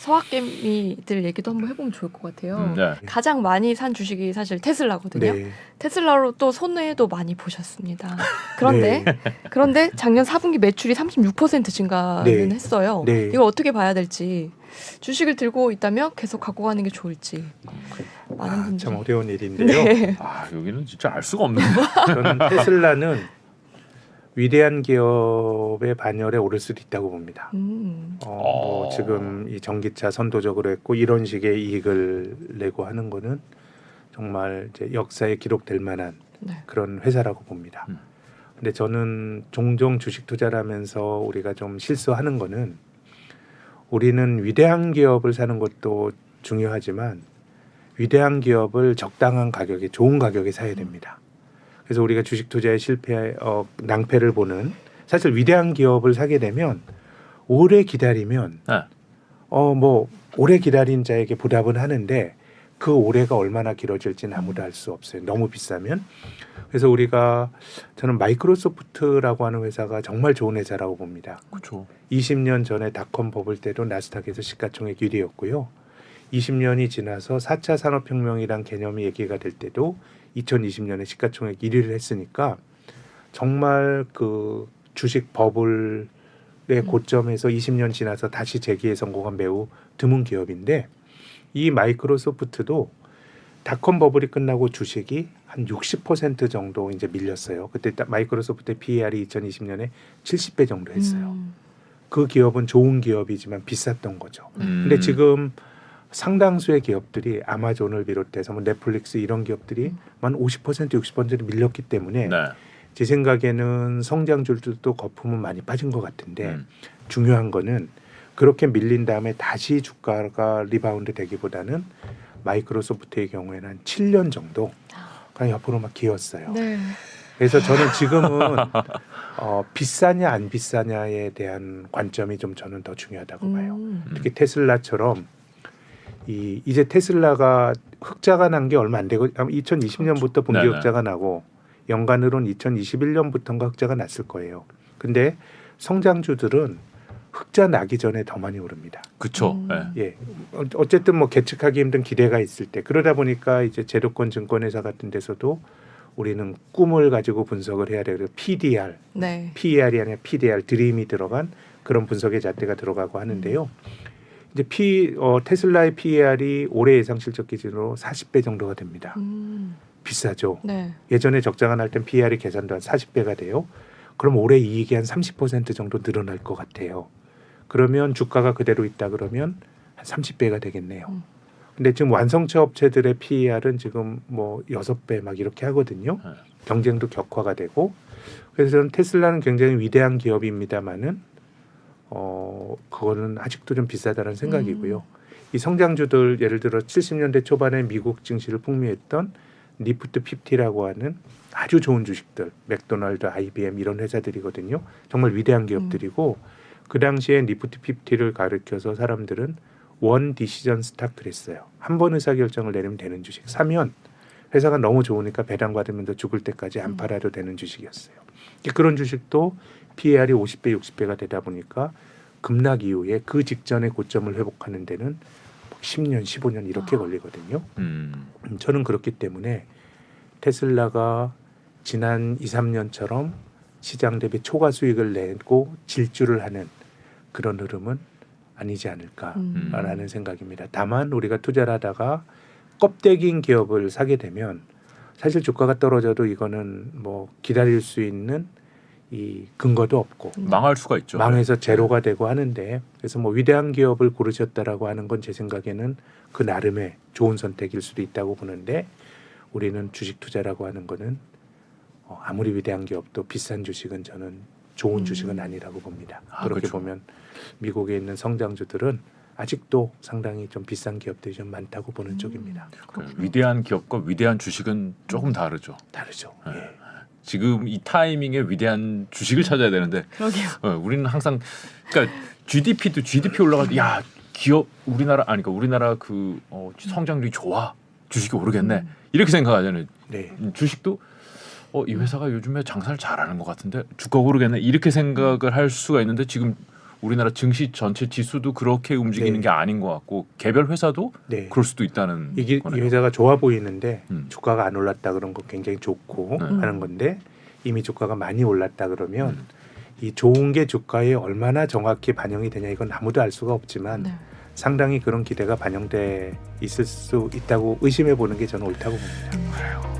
서학개미들 얘기도 한번 해보면 좋을 것 같아요. 네. 가장 많이 산 주식이 사실 테슬라거든요. 네. 테슬라로 또 손해도 많이 보셨습니다. 그런데 작년 4분기 매출이 36% 증가는 네. 했어요. 네. 이걸 어떻게 봐야 될지, 주식을 들고 있다면 계속 갖고 가는 게 좋을지 많은 분들이. 참 어려운 일인데요. 네. 아 여기는 진짜 알 수가 없네. 저는 테슬라는 위대한 기업의 반열에 오를 수도 있다고 봅니다. 뭐 지금 이 전기차 선도적으로 했고 이런 식의 이익을 내고 하는 거는 정말 이제 역사에 기록될 만한 네. 그런 회사라고 봅니다. 근데 저는 종종 주식 투자를 하면서 우리가 좀 실수하는 거는 우리는 위대한 기업을 사는 것도 중요하지만 위대한 기업을 적당한 가격에 좋은 가격에 사야 됩니다. 그래서 우리가 주식 투자에 낭패를 보는 사실 위대한 기업을 사게 되면 오래 기다리면 네. 뭐 오래 기다린 자에게 보답은 하는데 그 오래가 얼마나 길어질지는 아무도 알 수 없어요. 너무 비싸면. 그래서 저는 마이크로소프트라고 하는 회사가 정말 좋은 회사라고 봅니다. 그렇죠. 20년 전에 닷컴 버블 때도 나스닥에서 시가총액 1위였고요. 20년이 지나서 4차 산업혁명이란 개념이 얘기가 될 때도 2020년에 시가총액 1위를 했으니까 정말 그 주식 버블의 고점에서 20년 지나서 다시 재기에 성공한 매우 드문 기업인데 이 마이크로소프트도 닷컴 버블이 끝나고 주식이 한 60% 정도 이제 밀렸어요. 그때 마이크로소프트의 PER이 2020년에 70배 정도 했어요. 그 기업은 좋은 기업이지만 비쌌던 거죠. 근데 지금 상당수의 기업들이 아마존을 비롯해서 뭐 넷플릭스 이런 기업들이 한 50% 60% 밀렸기 때문에 네. 제 생각에는 성장률도 거품은 많이 빠진 것 같은데 중요한 거는 그렇게 밀린 다음에 다시 주가가 리바운드 되기보다는 마이크로소프트의 경우에는 한 7년 정도 그냥 옆으로 막 기었어요. 네. 그래서 저는 지금은 비싸냐 안 비싸냐에 대한 관점이 좀 저는 더 중요하다고 봐요. 특히 테슬라처럼 이제 테슬라가 흑자가 난 게 얼마 안 되고 2020년부터 분기 네네. 흑자가 나고 연간으로는 2021년부터인가 흑자가 났을 거예요. 근데 성장주들은 흑자 나기 전에 더 많이 오릅니다. 그렇죠. 네. 예, 어쨌든 뭐 계측하기 힘든 기대가 있을 때 그러다 보니까 이제 제도권 증권회사 같은 데서도 우리는 꿈을 가지고 분석을 해야 돼요. PDR, 네. PER이 아니라 PDR 드림이 들어간 그런 분석의 잣대가 들어가고 하는데요. 이제 테슬라의 PER이 올해 예상 실적 기준으로 40배 정도가 됩니다. 비싸죠. 네. 예전에 적자가 날 땐 PER이 계산도 한 40배가 돼요. 그럼 올해 이익이 한 30% 정도 늘어날 것 같아요. 그러면 주가가 그대로 있다 그러면 한 30배가 되겠네요. 근데 지금 완성차 업체들의 PER은 지금 뭐 6배 막 이렇게 하거든요. 경쟁도 격화가 되고 그래서 저는 테슬라는 굉장히 위대한 기업입니다만은 그거는 아직도 좀 비싸다는 생각이고요. 이 성장주들 예를 들어 70년대 초반에 미국 증시를 풍미했던 니프트 50라고 하는 아주 좋은 주식들, 맥도날드, IBM 이런 회사들이거든요. 정말 위대한 기업들이고 그 당시에 니프트 50를 가리켜서 사람들은 원 디시전 스탁 그랬어요. 한 번 의사결정을 내리면 되는 주식. 사면 회사가 너무 좋으니까 배당받으면서 죽을 때까지 안 팔아도 되는 주식이었어요. 그런 주식도 PER이 50배, 60배가 되다 보니까 급락 이후에 그 직전의 고점을 회복하는 데는 10년, 15년 이렇게 걸리거든요. 저는 그렇기 때문에 테슬라가 지난 2, 3년처럼 시장 대비 초과 수익을 내고 질주를 하는 그런 흐름은 아니지 않을까라는 생각입니다. 다만 우리가 투자를 하다가 껍데기인 기업을 사게 되면 사실 주가가 떨어져도 이거는 뭐 기다릴 수 있는 이 근거도 없고 망할 수가 있죠. 망해서 제로가 되고 하는데 그래서 뭐 위대한 기업을 고르셨다라고 하는 건 제 생각에는 그 나름의 좋은 선택일 수도 있다고 보는데 우리는 주식 투자라고 하는 거는 아무리 위대한 기업도 비싼 주식은 저는 좋은 주식은 아니라고 봅니다. 그렇게 그렇죠. 보면 미국에 있는 성장주들은 아직도 상당히 좀 비싼 기업들이 좀 많다고 보는 쪽입니다. 위대한 기업과 위대한 주식은 조금 다르죠. 다르죠. 네. 예. 지금 이 타이밍에 위대한 주식을 찾아야 되는데 그러게요. 우리는 항상 그러니까 GDP 올라갈 때 야 기업 우리나라 그 성장률이 좋아 주식이 오르겠네 이렇게 생각하잖아요. 네. 주식도 이 회사가 요즘에 장사를 잘하는 것 같은데 주가 오르겠네 이렇게 생각을 할 수가 있는데 지금 우리나라 증시 전체 지수도 그렇게 움직이는 네. 게 아닌 것 같고 개별 회사도 네. 그럴 수도 있다는 이게 이 거네요. 회사가 좋아 보이는데 음. 주가가 안 올랐다 그런 거 굉장히 좋고 네. 하는 건데 이미 주가가 많이 올랐다 그러면 이 좋은 게 주가에 얼마나 정확히 반영이 되냐 이건 아무도 알 수가 없지만 네. 상당히 그런 기대가 반영돼 있을 수 있다고 의심해 보는 게 저는 옳다고 봅니다. 그래요.